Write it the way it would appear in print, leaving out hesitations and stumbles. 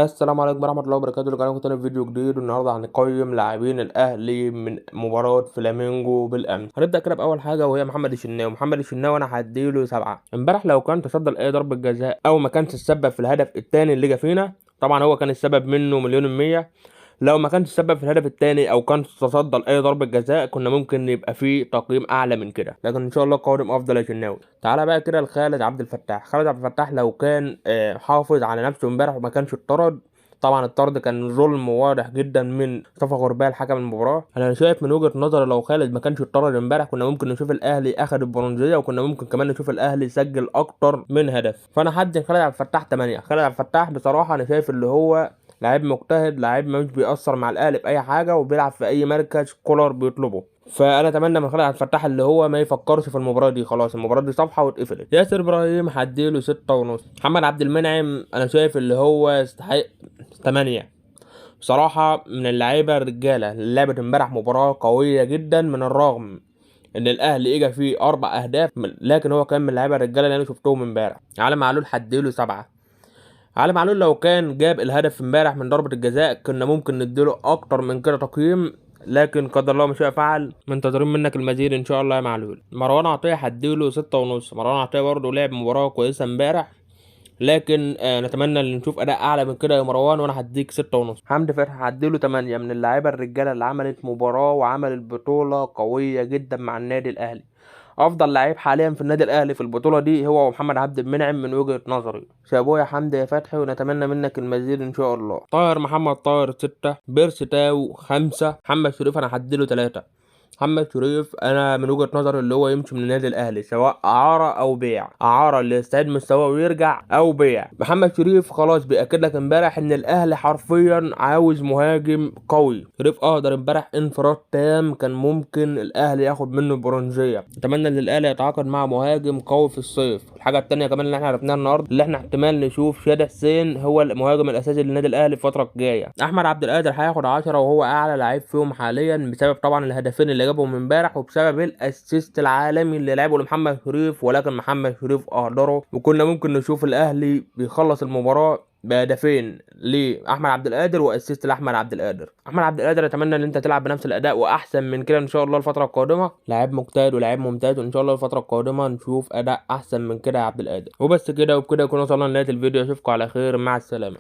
السلام عليكم ورحمة الله وبركاته. رجعنا لكم تاني في فيديو جديد، والنهارده هنقيم لاعبين الأهلي من مباراة فلامينجو بالأمس. هنبدأ كده بأول حاجة وهي محمد الشناوي. محمد الشناوي أنا هديله 7. امبارح لو كان تصدى لأي ضربة جزاء أو ما كانش السبب في الهدف التاني اللي جه فينا، طبعا هو كان السبب منه مليون المية. لو ما كانش السبب في الهدف التاني او كان تصدى لاي ضربه جزاء كنا ممكن يبقى فيه تقييم اعلى من كده، لكن ان شاء الله قادم افضل يا شناوي. تعالى بقى كده لخالد عبد الفتاح. خالد عبد الفتاح لو كان حافظ على نفسه امبارح وما كانش اتطرد، طبعا الطرد كان ظلم واضح جدا من مصطفى غربال حكم المباراه. انا شايف من وجهه نظري لو خالد ما كانش اتطرد امبارح كنا ممكن نشوف الاهلي اخد البرونزيه، وكنا ممكن كمان نشوف الاهلي سجل اكتر من هدف. فانا هدي خالد عبد الفتاح 8. خالد عبد الفتاح بصراحه انا شايف اللي هو لعيب مجتهد، لعيب مش بيأثر مع الاهلي باي حاجه، وبيلعب في اي مركز كولر بيطلبه. فانا اتمنى من خالد عبد الفتاح اللي هو ما يفكرش في المباراه دي، خلاص المباراه دي صفحه واتقفلت. ياسر ابراهيم هديله 6.5. محمد عبد المنعم انا شايف اللي هو يستحق 8. بصراحه من اللعيبه الرجاله اللي لعبت امبارح مباراه قويه جدا، من الرغم ان الاهلي اجى فيه 4 اهداف، لكن هو كان من اللعيبه الرجاله اللي انا شفتهم امبارح. علي معلول هديله 7. علي معلول لو كان جاب الهدف امبارح من ضربة الجزاء كنا ممكن نديله اكتر من كده تقييم، لكن قدر الله ما شاء فعل. منتظرين منك المزيد ان شاء الله يا معلول. مروان عطية هديله 6.5. مروان عطية برضه لعب مباراة كويسة امبارح، لكن نتمنى ان نشوف اداء اعلى من كده يا مروان، وانا هديك 6.5. حمدي فتحي هديله 8. من اللعيبة الرجالة اللي عملت مباراة وعملت بطولة قوية جدا مع النادي الاهلي. افضل لعيب حاليا في النادي الاهلي في البطوله دي هو محمد عبد المنعم من وجهه نظري. شابوه يا حمدي يا فتحي، ونتمنى منك المزيد ان شاء الله. طاهر محمد طاهر 6. بيرسي تاو 5. محمد شريف انا هديله 3. محمد شريف انا من وجهة نظري اللي هو يمشي من النادي الاهلي، سواء اعاره او بيع. اعاره اللي يستعيد مستواه ويرجع، او بيع. محمد شريف خلاص بيأكد لك امبارح ان الاهلي حرفيا عاوز مهاجم قوي. شريف اقدر امبارح انفراد تام، كان ممكن الاهلي ياخد منه برونزيه. اتمنى ان الاهلي يتعاقد مع مهاجم قوي في الصيف. الحاجه التانيه كمان اللي احنا عرفناها النهارده، اللي احنا احتمال نشوف شادي حسين هو المهاجم الاساسي للنادي الاهلي الفتره الجايه. احمد عبد القادر هياخد 10، وهو اعلى لعيب فيهم حاليا بسبب طبعا الهدفين اللي جابهم امبارح، وبسبب الاسيست العالمي اللي لعبه لمحمد شريف، ولكن محمد شريف اهدره. وكنا ممكن نشوف الاهلي بيخلص المباراه بهدفين لاحمد عبد القادر واسيست لاحمد عبد القادر. احمد عبد القادر اتمنى ان انت تلعب بنفس الاداء واحسن من كده ان شاء الله الفتره القادمه. لاعب مجتهد ولاعب ممتاز، وان شاء الله الفتره القادمه نشوف اداء احسن من كده يا عبد القادر. وبس كده، وبكده يكون وصلنا لنهايه الفيديو. اشوفكم على خير، مع السلامه.